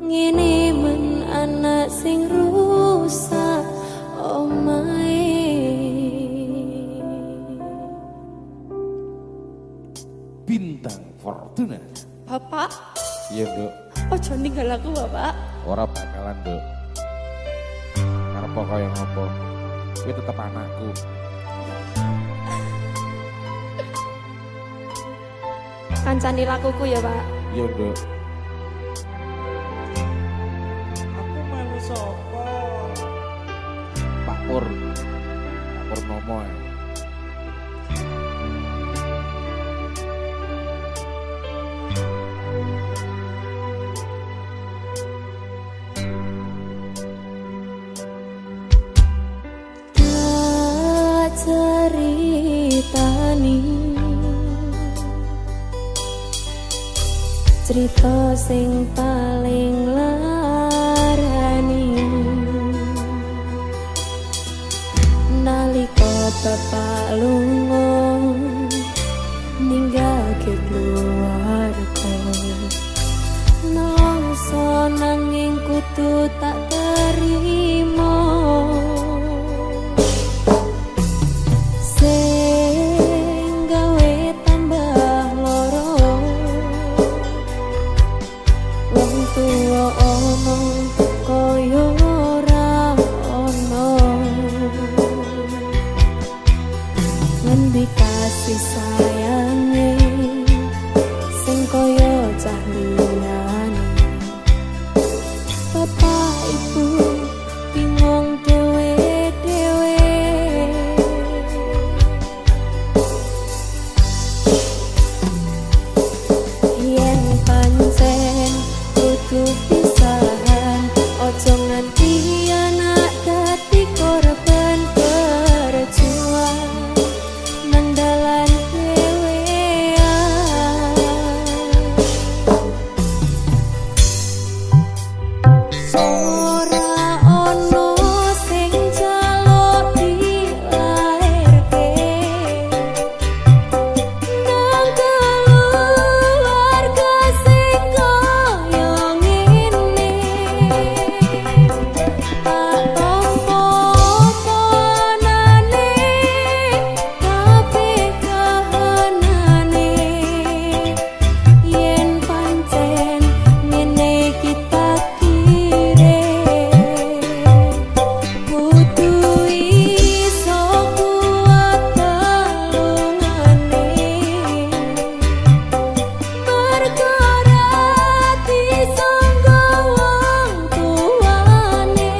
ngene men anak sing rusak omahe. Bintang Fortuna. Bapak? Iya, Nduk. Ojo ninggal aku, Bapak. Ora bakalan, Nduk. Karep kaya ngopo? Kuwi tetep anakku. Kancani lakuku ya, Pak. Iya, Nduk. Aku melu sapa? Pak Pur. Pak Purnomo. Ya. Ceritani cerita sing paling larani nalika bapak lunga ninggalke keluarga nangsa nanging kudu tak terima. Kasih sayange sing kaya cah liyane bapak ibu bingung dhewe-dhewe yen pancen kudu pisahan ojo nganti anak dadi korban berjuang dalan dhewean ora ono sing jaluk dilairke nang keluarga sing kaya ngene tak tompo panane yen pancen ngene kita kire kudu iso kuat talungane perkara disangga wong tuane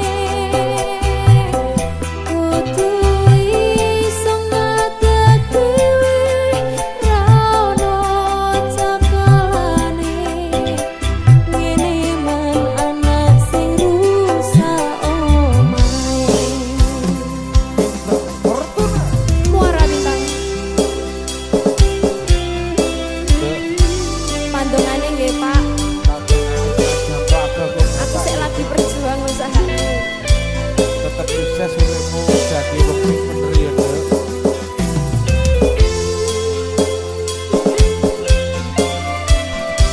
kudu iso ngadeg ra ono cakalane ngene man anak sing rusak omahe. Muara bintang pandongane nggih Pak, aku sik lagi berjuang usahane Tetep sukses uripmu dadi wong sing bener ya, Nduk.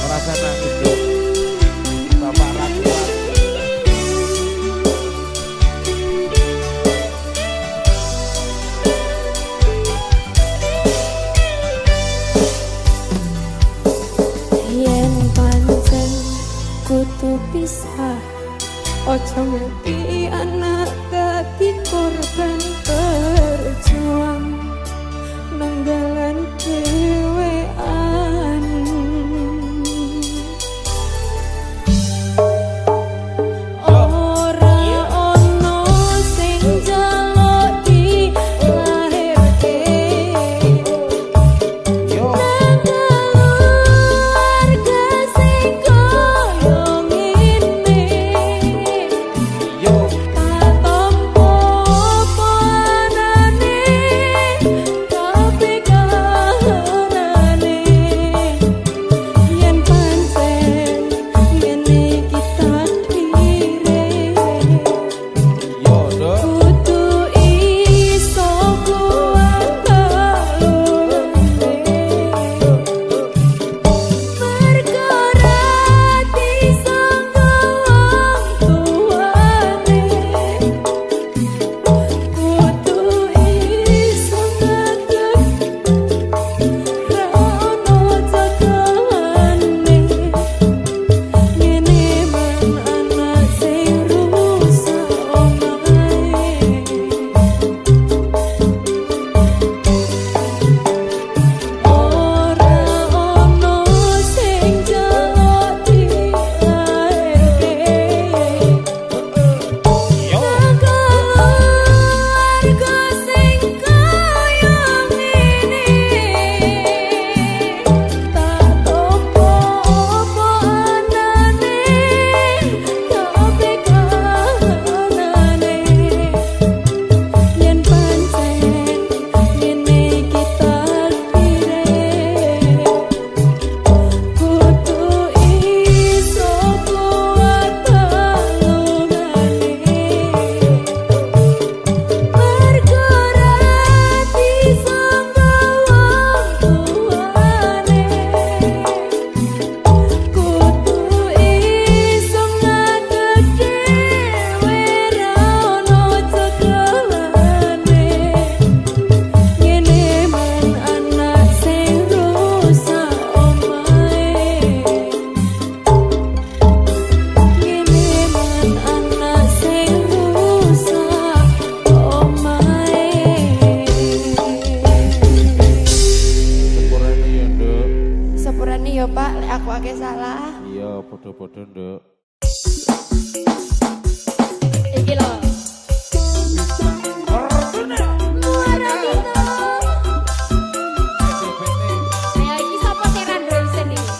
Ora usah nangis, Nduk. Bapak ra kuat. yen pancen kudu pisah ojo nganti anak dadi korban berjuang nang dalan dhewean ora ono sing jaluk dilairke Yo. keluarga sing kaya ngene Yo. tak tompo panane pakai salah. Iya, podo-podo nduk. Iki lho. Muara Dino. Ayo iki sapa sing random isen iki?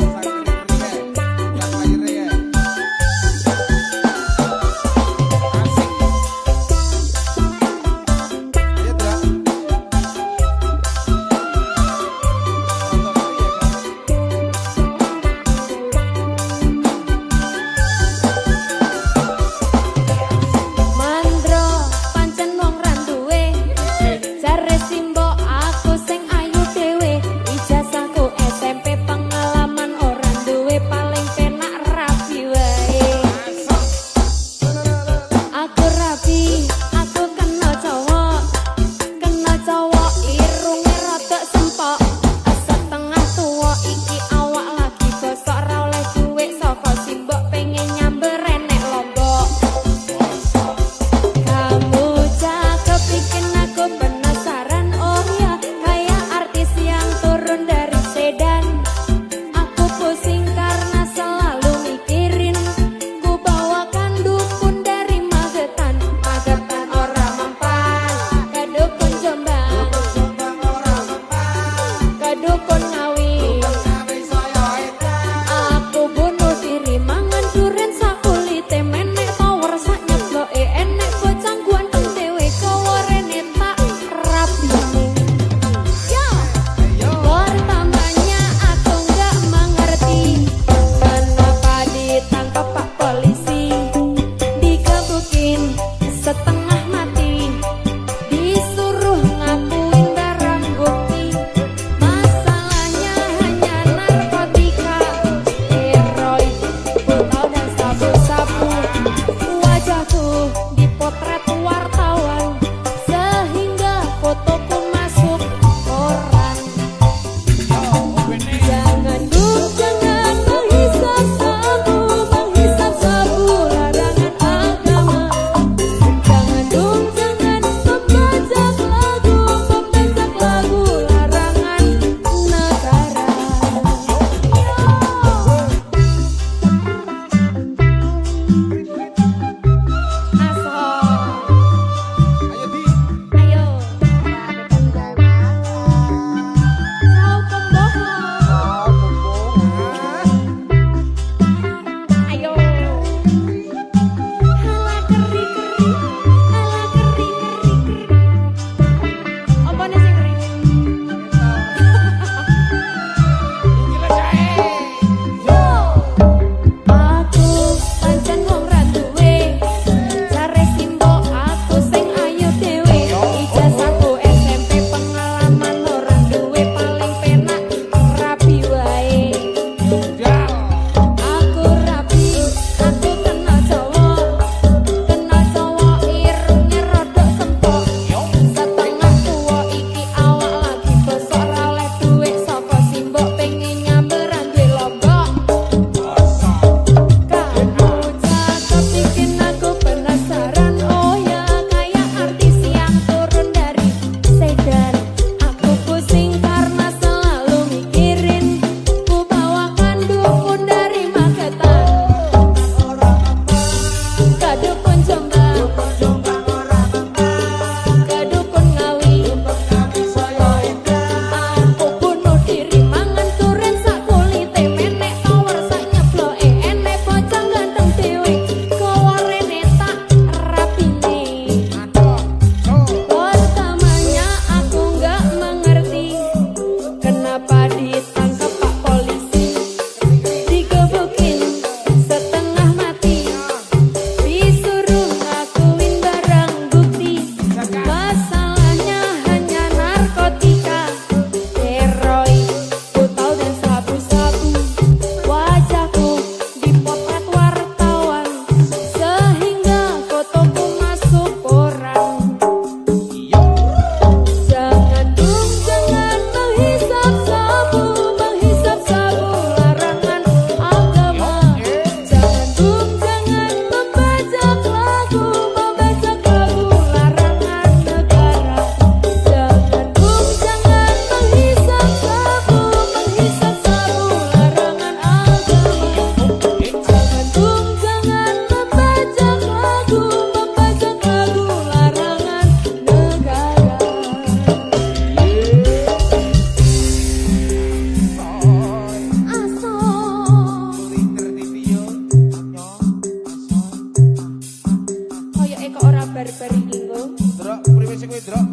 bar-bar iki nggo. Drok, priwe sing kowe, Drok?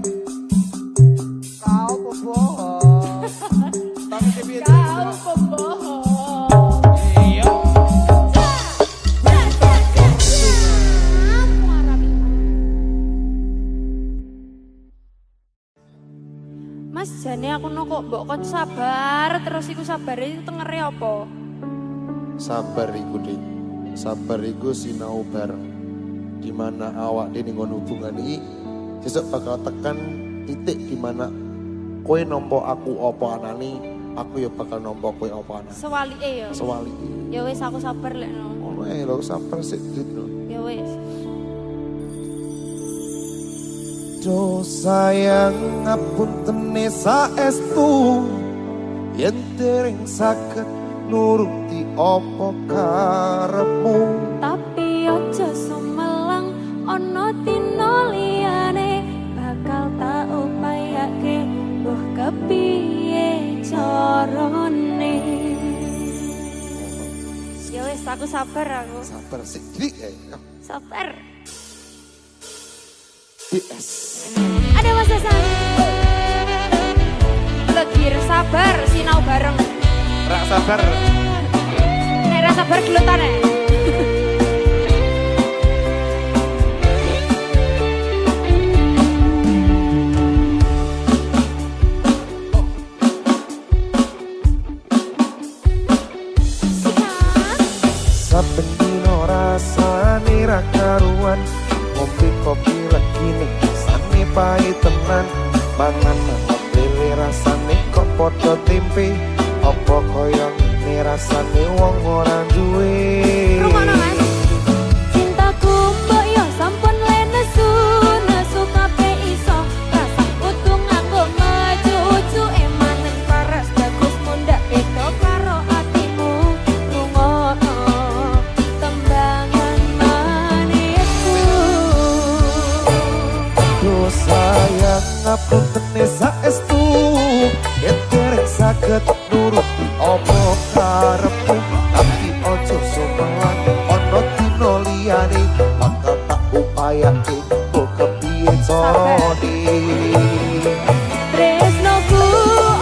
Kau pembohong. Tapi piye, Kau Drok? pembohong. Iya. Mas jane aku no kok mbok kon sabar terus iku sabare itu tengere apa? Sabar iku Dik. Sabar iku sinau bareng. Dimana awak dhewe ning hubungan iki sesuk bakal tekan titik dimana kowe nampa aku apa anane, aku ya bakal nampa kowe apa anane. Sewalike ya. Sewali. Ya wis aku sabar lek no. Ngono ae lho, sabar sik Dik. Ya wis. Do sayang ngapuntene saestu yen dereng saged nuruti apa karepmu. Tapi aja sumelang ana dina liyane bakal tak upayake duh kepiye carane. Ya wis aku sabar aku. Sabar sik Dik. Sabar. Yes. Ada Mas Hasan. Lagi sabar sinau bareng. Rak sabar. Nek ra sabar gelutan ae. Saben dino rasane ra karuan, ngopi kopi lagi ning sane pahit tenan. Mangan dhewe rasane kok padha tempe, apa kaya ngene rasane wong ora duwe. Rumono Mas. Cintaku mbok yo sampun le nesu, nesu kabeh iso. Rasa kudu nganggo maju-uju emanen paras bagus mundak beda karo atimu. Rungono tembangan manisku. Do sayang ngapuntene saestu yen dereng saged nuruti apa karepmu. Tapi ojo sumelang ana dina liyane bakal tak upayake kok kepiye carane. Tresnoku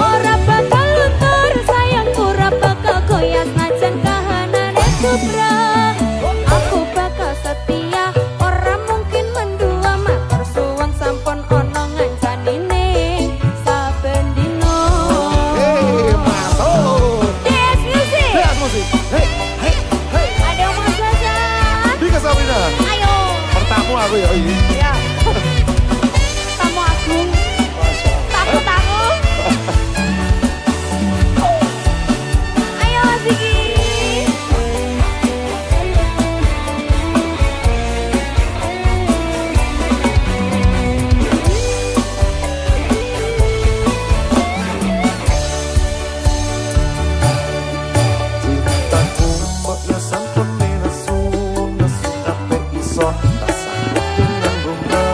ora bakal luntur, sayangku ora bakal goyah najan kahanane kubra. Aku bakal setia, ora mungkin mendua matur suwun sampun ana ngancanine saben dino. Masuk. Dance music. Lihat musik. Hey, hey, hey. Ada Mas Hasan. Bika Sabrina. Ayo. Pertamu aku ya ini. Ya. Tamu agung. Tamu-tamu. Ayo Mas Diki. Cintaku mbok ya sampun nesu, nesu kabeh iso. Rasa dengan bunga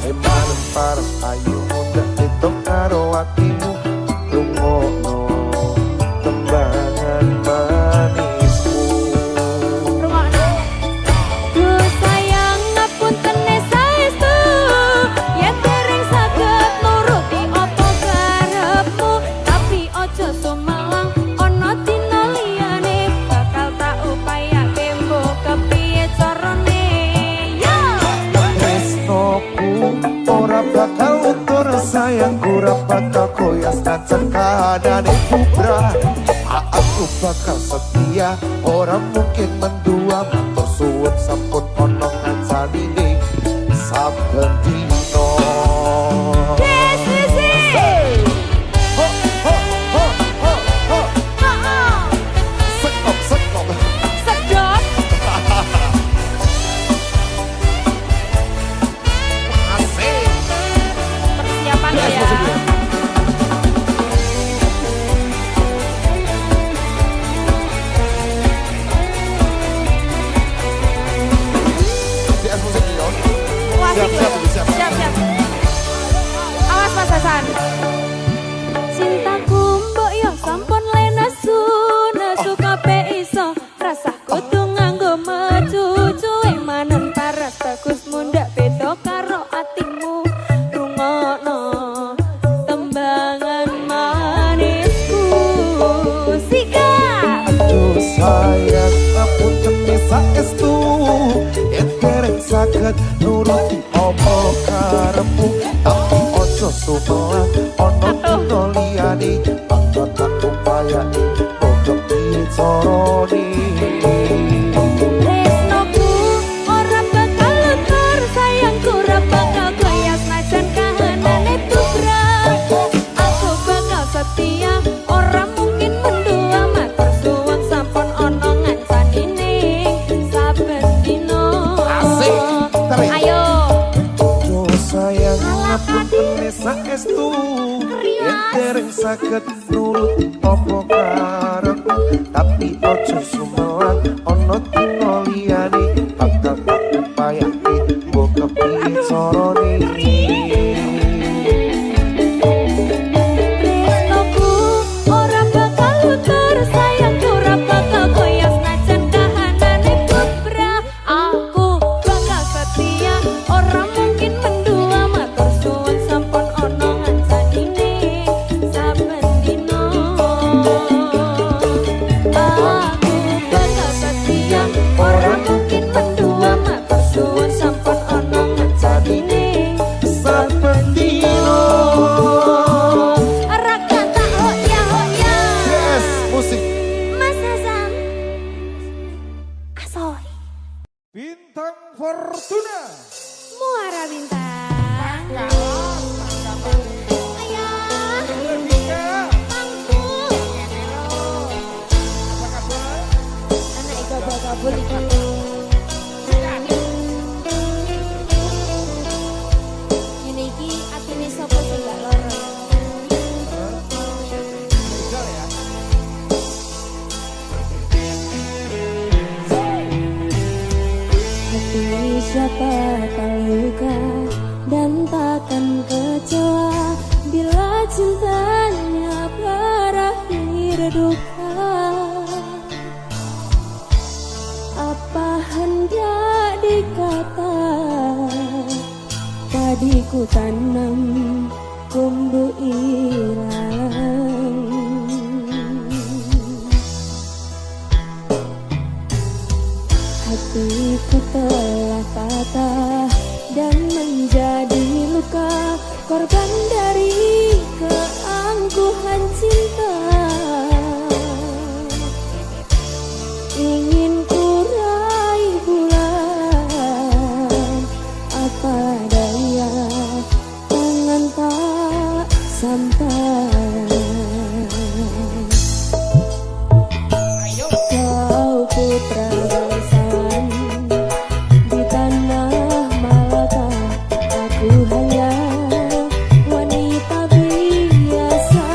emanen paras ayu mundak itu karo atimu. Lungono tembangan manismu. Rungokno. Duh sayang ngapuntene saestu, yen dereng saged nuruti apa karepmu. Tapi ojo sumelang ana dina liyane bakal tak upayake mbok kepiye carane. Yo. Tresnoku ora bakal luntur, sayangku ora bakal goyah najan kahanane kubra. Aku bakal setia, ora mungkin mendua matur suwun sampun ana ngancanine saben dino. Dance music. Ho ho ho ho ho, Oh, sekop sekop. sedap. Asik. Persiapan Dance ya. musiknya. saged nuruti apa karepmu tapi ojo sumelan ana dina liyane bakal tak upayane padha piye carane. Tresnoku ora bakal luntur, sayangku ora bakal goyah senajan kahanane tubruk. Aku bakal setia, ora mungkin mendua, matur suwun sampun ana ngancanine saben dina. Asik, tarik. Ayo. Yo sayang ngapunten saestu yen dereng saged nuruti apa karepmu tapi ojo sumelan ana dina liyane bakal tak upayake mbok kepiye carane. Tresnoku ora bakal luntur, sayangku ora bakal goyah senajan kahanane tubruk. Aku bakal setia, ora mungkin mendua, matur suwun sampun ana ngancanine saben dina. Aku bakal setia, ora mungkin mendua, matur suwun sampun ana ngancanine Saben dina. Raka tak hoya hoya. Yes, musik Mas Hasan Asoy Bintang Fortuna. Muara Bintang. Ayah Bangku Anak ika bakabul ika. Ini iki atine sapa sing gak loro ya? Hati siapa tak luka dan takkan kecewa bila cintanya berakhir duka. Apa hendak dikata, tadi ku tanam tumbuh hilang. Hatiku telah patah dan menjadi luka, korban dari keangkuhan cinta. Ingin ku raih bulan, apa daya tangan tak sampai. Kau putra bangsawan di tanah Malaka, aku hanya wanita biasa.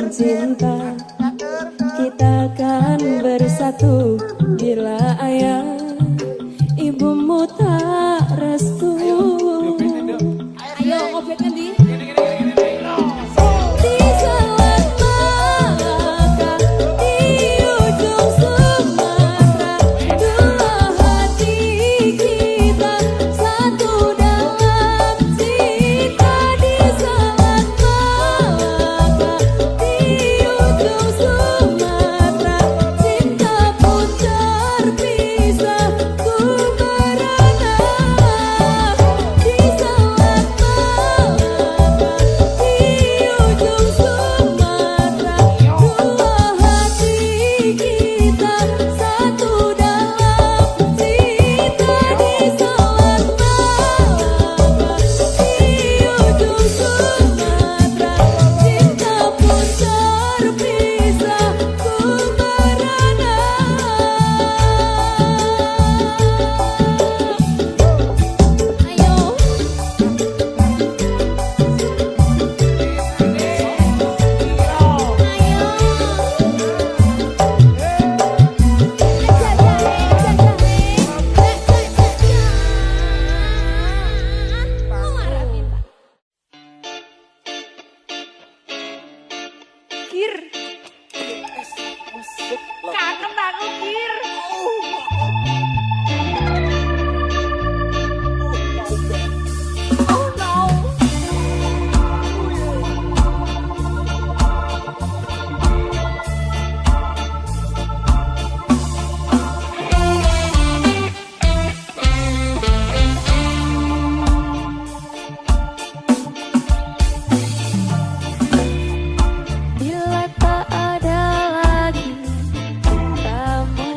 dan cinta, kita akan bersatu bila ayah ibumu tak restu. Ayo ngobet nanti. Di Selat Malaka, di ujung Sumatera, dua hati kita satu dalam cinta. Di Selat Malaka, di ujung Sumatera, cinta pun terpisah ku merana. Di Selat Malaka, di ujung Sumatera, dua hati kita satu dalam cinta. Di Selat Malaka, di ujung Sumatera, cinta pun terpisah ku merana. Kir, kangen aku Kir. Oh no. Bila tak ada lagi kamu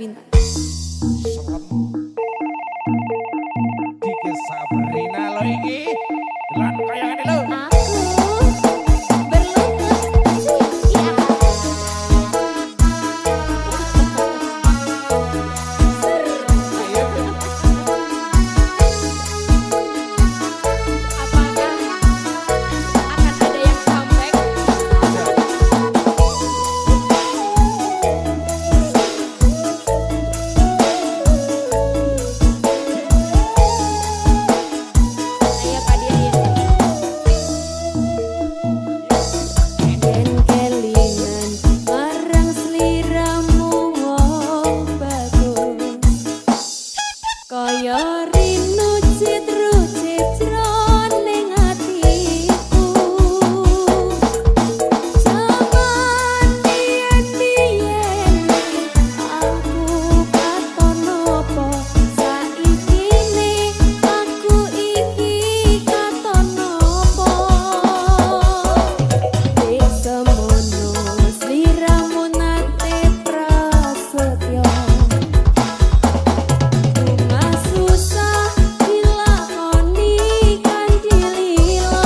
Bintang. Dike Sabrina lo iki. Lan kaya ngene lho. Aku berlutut iya. Apakah akan ada yang comeback? Ayo Kak Dian. Yen kelingan marang sliramu wong bagus, kaya rinu citru-cit jroning atiku. Jaman biyen-biyen aku katon apa, saikine aku iki katon apa. Wis semono sliramu nate prasetyo. Rumah susah dilakoni kanthi lila.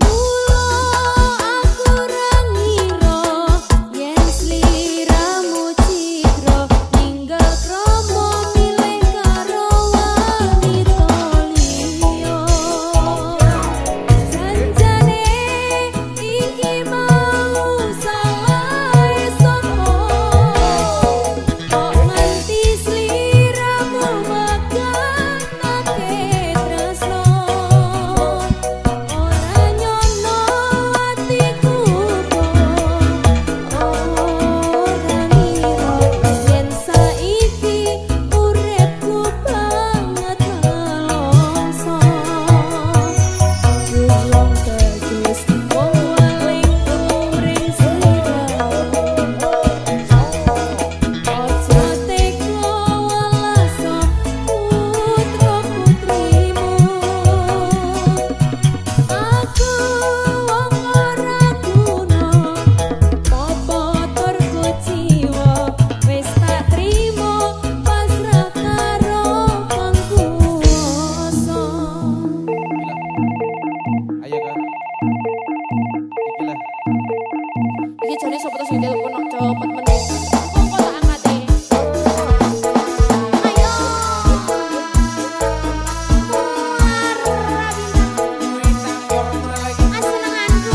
Mula aku ra ngira yen sliramu citra ninggal kromo milih karo wanita liya. Janjane iki mau salah sapa, kok nganti sliramu makanake tresno. Ora nyono atiku ora ngira yen saiki uripku banget nelongso. Wong bagus wong waling umring sliramu. Aja tega walaso putra putrimu. Aku wong ora guna, apa turku jiwa wis tak trimo pasrah karo pangkuwasa. Ayo Kak. Iki lah. Iki jane sapa to sing telepon kok cepet meneh. Kok tak angkate. Ayo. Asenenganku.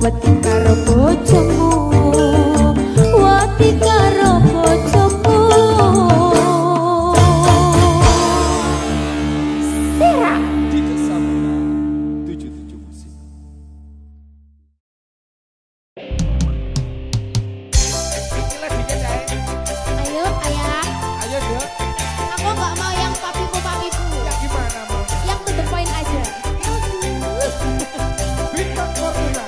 wati karo bojomu, wati karo bojomu. Sira Tidak sama 77 musik. Ini lagunya Cai. ayo ayah, Ayo Dok. aku nggak mau yang papimu Ya gimana mau? yang to the point aja. Bintang Fortuna.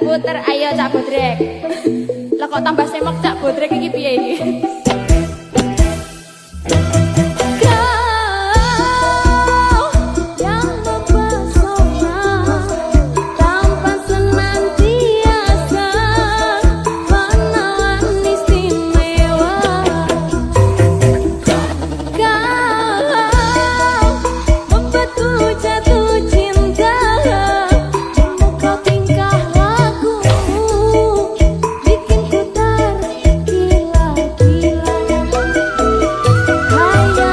Puter ayo Cak Bodrek. Lah kok tambah semok Cak Bodrek iki piye iki? Hai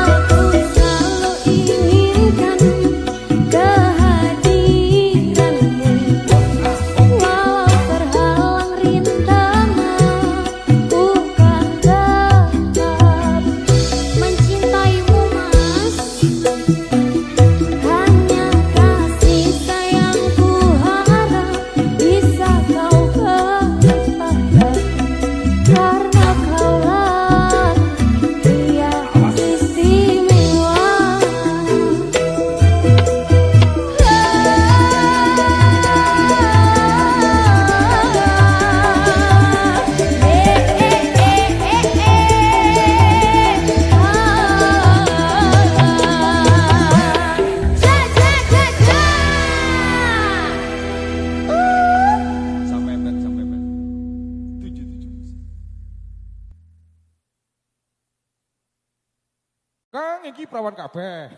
iki perawan kabeh.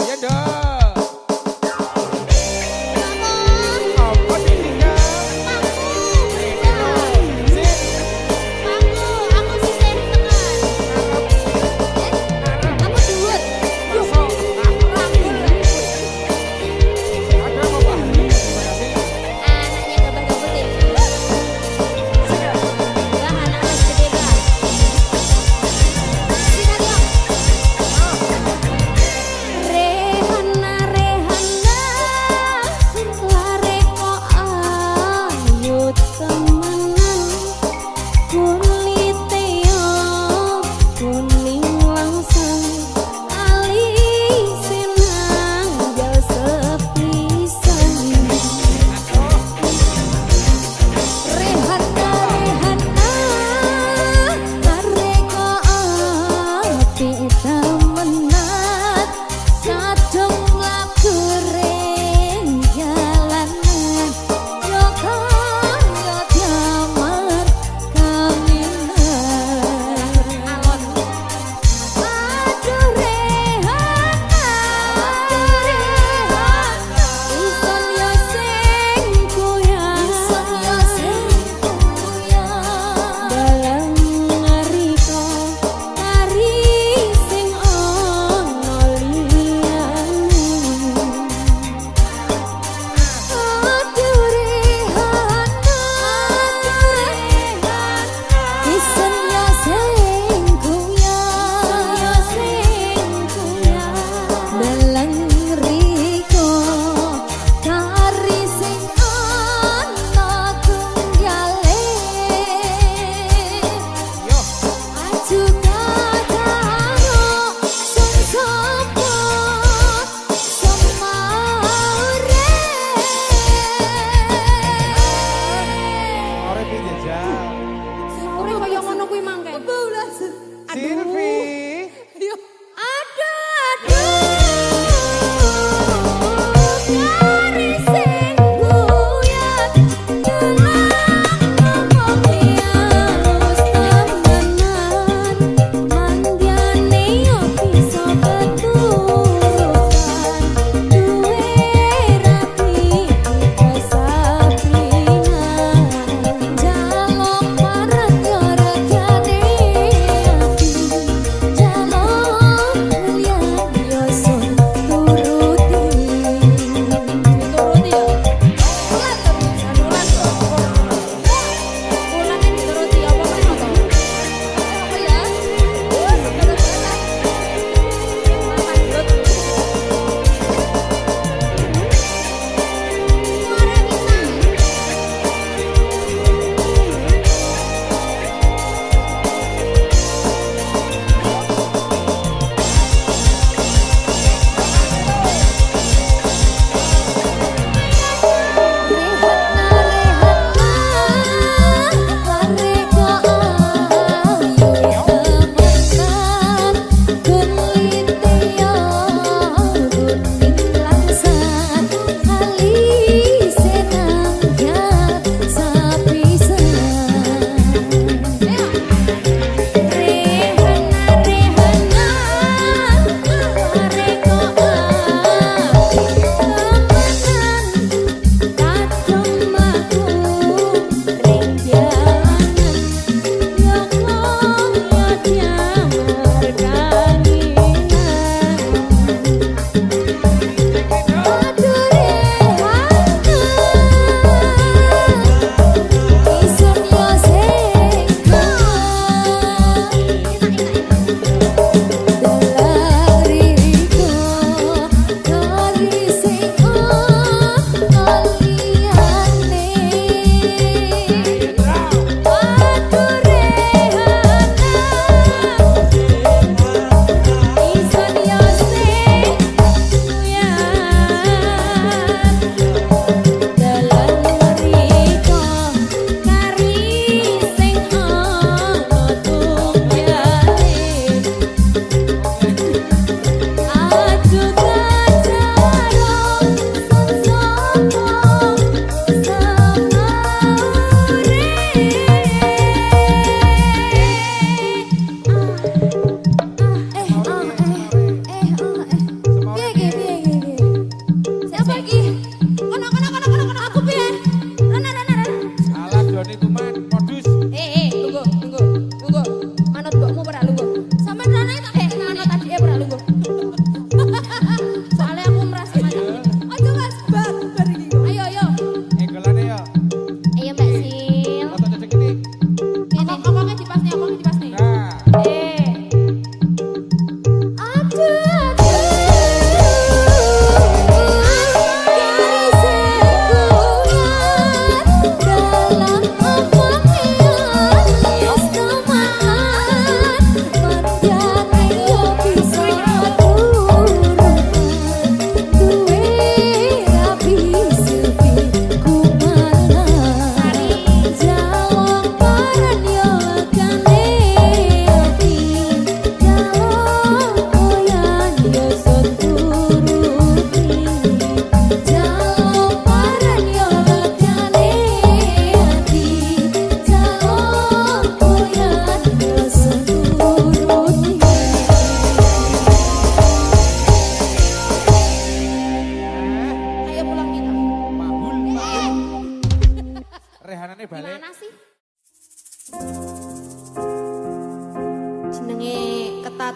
Ya ndak. Apa sih tinggal? Rehana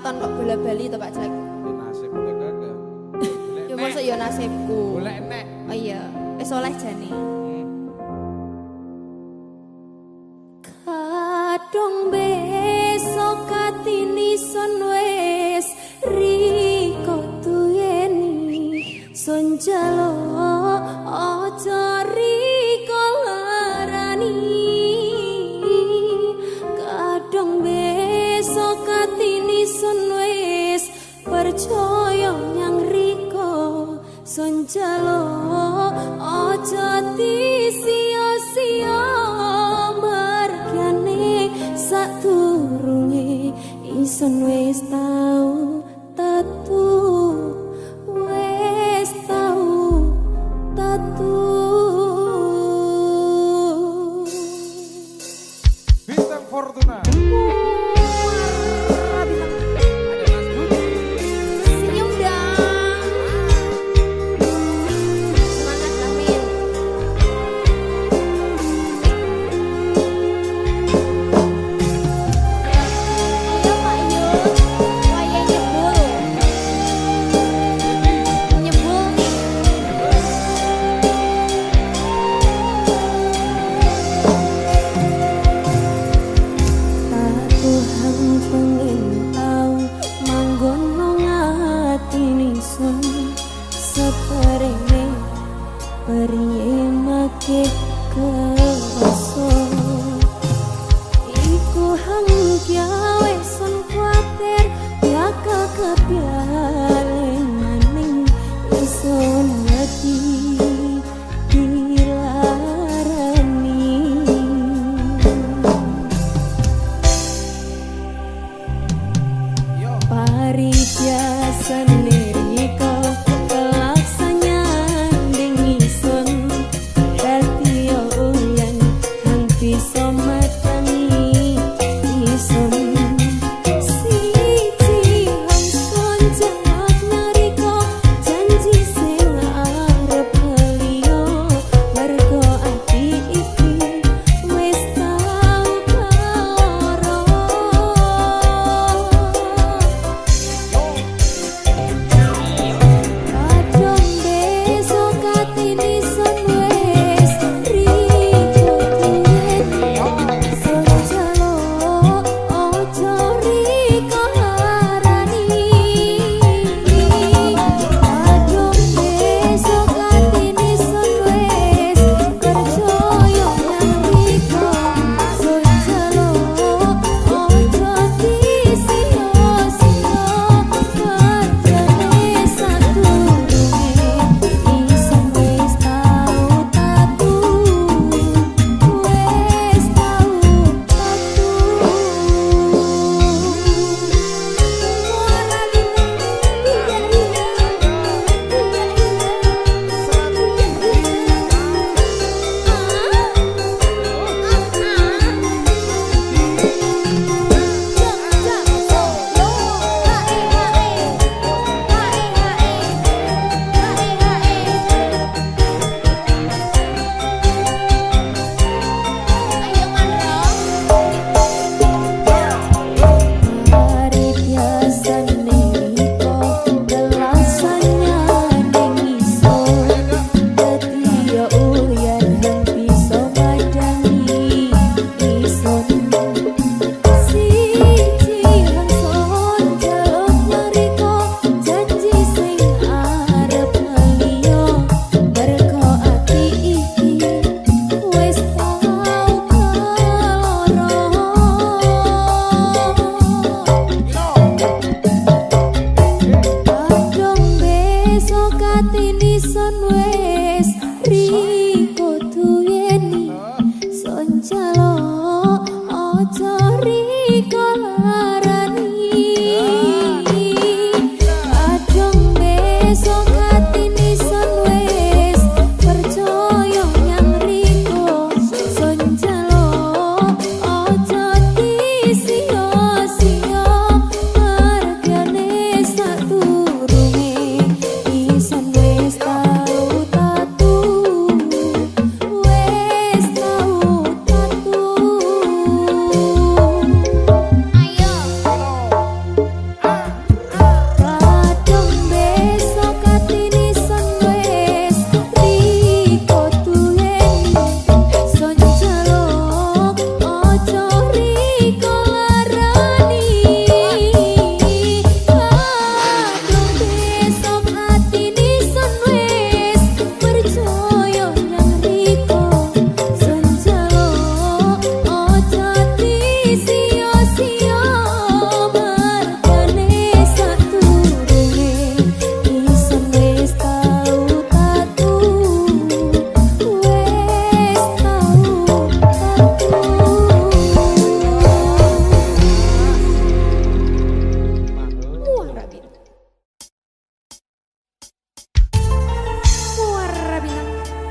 katon kok bola-bali to Pak Jack. Nasib udah gagah. Ya mosok ya nasibku. Golek nek. Oh iya, wis oleh jane. Kadung besok katini son wis riko tuyeni son jalo aja riko larani. Kadung besok katini son wis percaya nyang riko son jalo aja sia-sia margane saturunge ison wis tau tatu wis tau tatu. Bintang Fortuna. Senyum dong. Semangat lah Min. Ayo Pak Yul, waya nyebul. Nyebul nih. Tak Tuhan pengen tau manggon nang atine sun seperene periye make kuwasa iku hang gawe sun kuatir bakal kebialen maning isun wedi dilarani. Pari biasa liriko pelaksanya dingison dadi uyan hang bisa matangi ison siji hang sonjak nariko janji sing arep liyo mergo ati iki wis tau kaloro.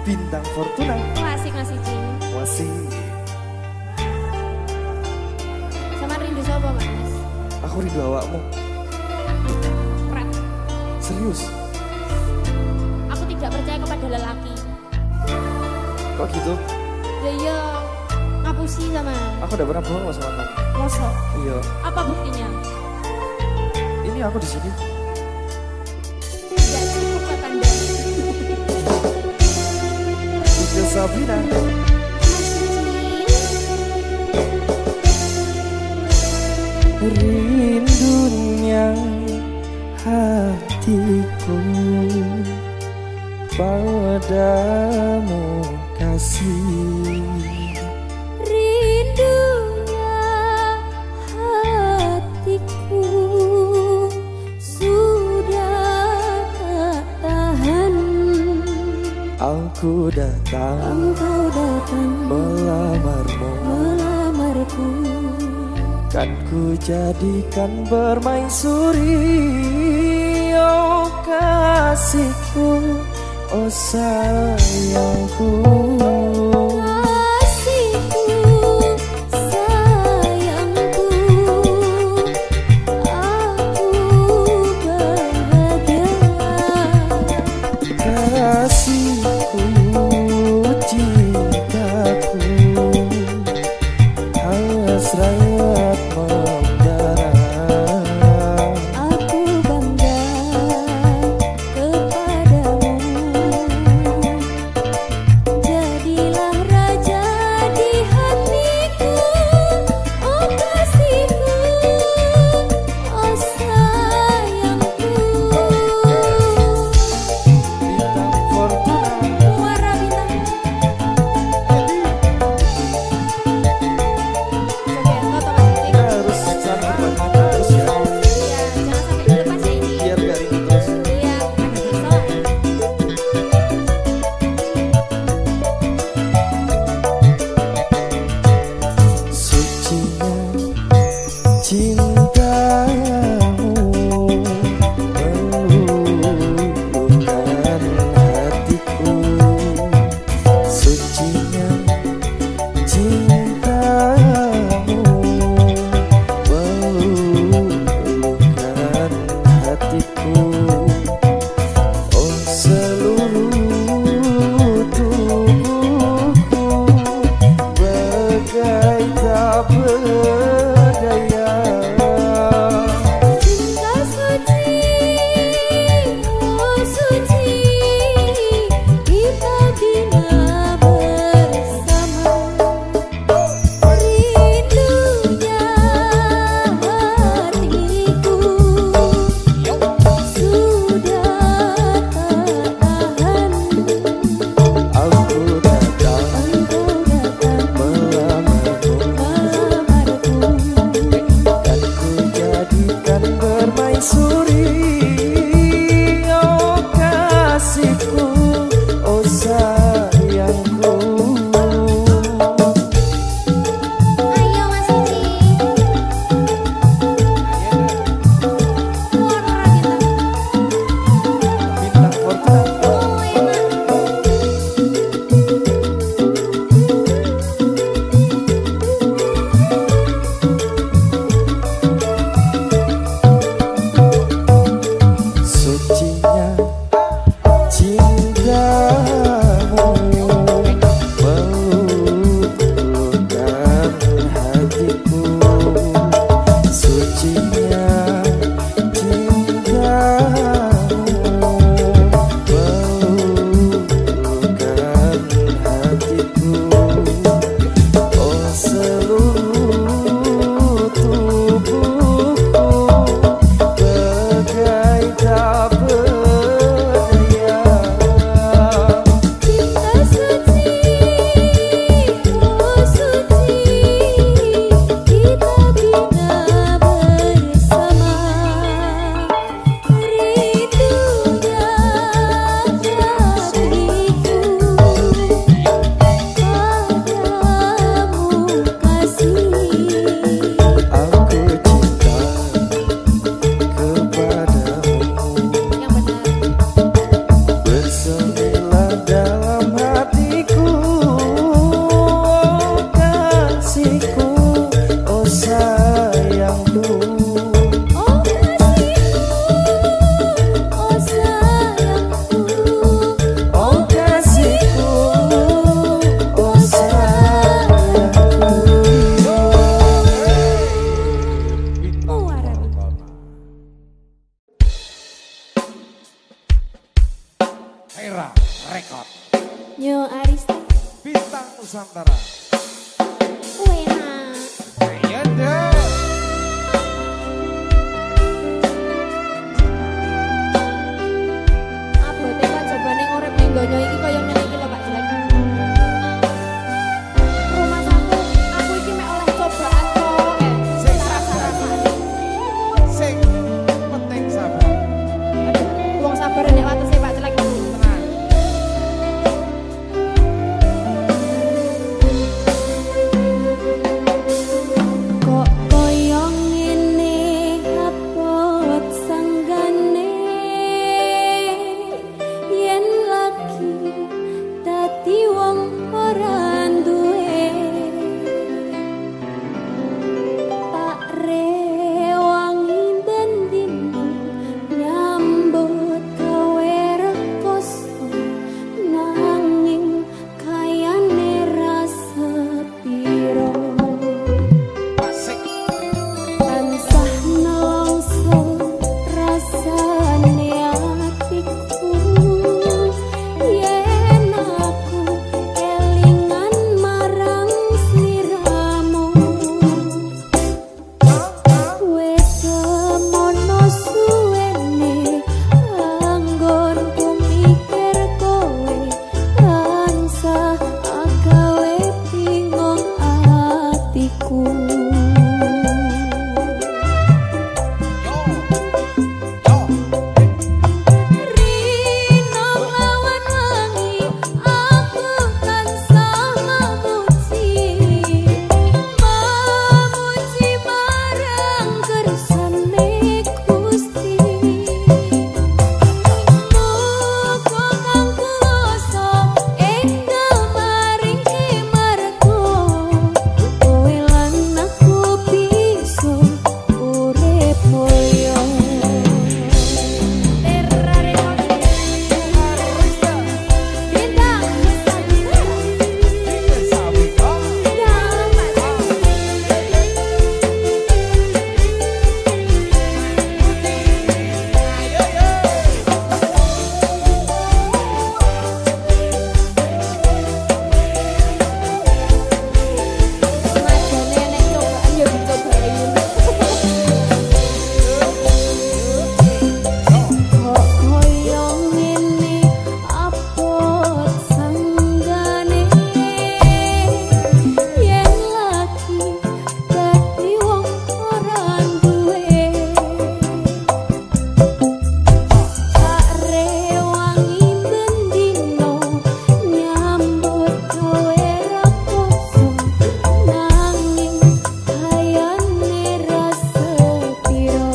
Bintang Fortuna. Klasik masih Cing. Masih. Sama rindu siapa Mas? Aku rindu awakmu. Keren. Serius? Aku tidak percaya kepada lelaki. Kok gitu? Ya iya, ngapusi sama. Aku udah pernah bohong loh sama kamu. Masa? Iya. Apa buktinya? Ini aku di sini. Tidak cukup Kakanda. Itu Sabrina. Rindunya hatiku padamu kasih. Rindunya hatiku sudah tak tahan. Aku datang Engkau datang melamarmu, melamarku. kan ku jadikan bermaisuri. Oh kasihku, oh sayangku. Kasihku, sayangku, aku bahagia. Kasihku, cintaku, hasrat membara. Aku bangga kepadamu. Jadilah raja di hatiku. Oh kasihku, oh sayangku. Bintang Fortuna. Muara bintang. Joget, foto Mas Cing. Kita harus saling berbagi terus ya, Iya, jangan sampai dilepas ya ini. biar gak ribut terus. Iya, ada masalah. Sucinya cintamu meluluhkan hatiku. Sucinya cintamu meluluhkan hatiku. Oh seluruh tubuhku bagai tak berdaya. Nyo Arista. Bintang Nusantara. Wena. Iya deh. Abote kok jabane urip ning donya iki kaya ngene iki lho Pak Jelek. Rumah saku, aku iki mek oleh cobaan kok. Sing sabar. Sing penting sabar. Wong sabar nek watese Pak Jelek. Tenang. Kok koyo ngene abot sanggane yen lagi dadi wong ora duwe tak rewangi ben dino nyambut gawe rekoso nanging kayane rasa piro Asik. tansah nelongso rasane atiku yen aku kelingan marang sliramu wis semono suwene anggonku mikir kowe tansah agawe bingung atiku. Rino lawan wangi aku tansah memuji marang kersane Gusti muga kang kuwasa enggal maringke marga kowe lan aku bisa urip mulya. Kok koyo ngene abot sanggane yen lagi dadi wong ora duwe tak rewangi ben dino nyambut gawe raposo nanging kayane rasa piro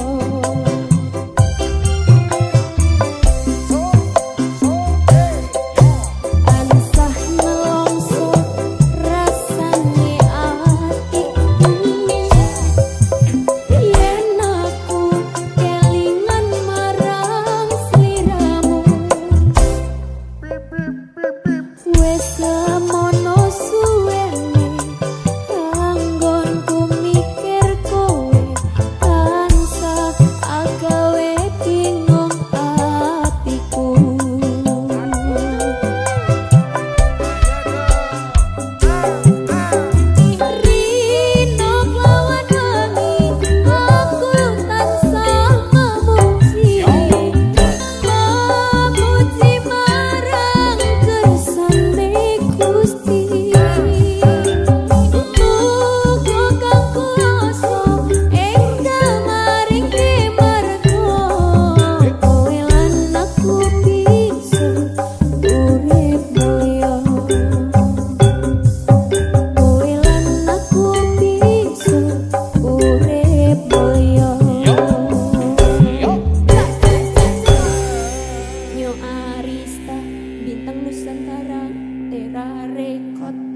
tansah nelongso rasane atiku yen aku kelingan marang sliramu wis semono suwene anggonku mikir kowe tansah agawe bingung atiku. Rino lawan wangi aku tansah memuji marang kersane Gusti muga kang kuwasa enggal maringke marga kowe lan aku bisa urip mulya. Kowe lan aku bisa urip mulya. Nyo Arista Bintang Nusantara Tera Rekod.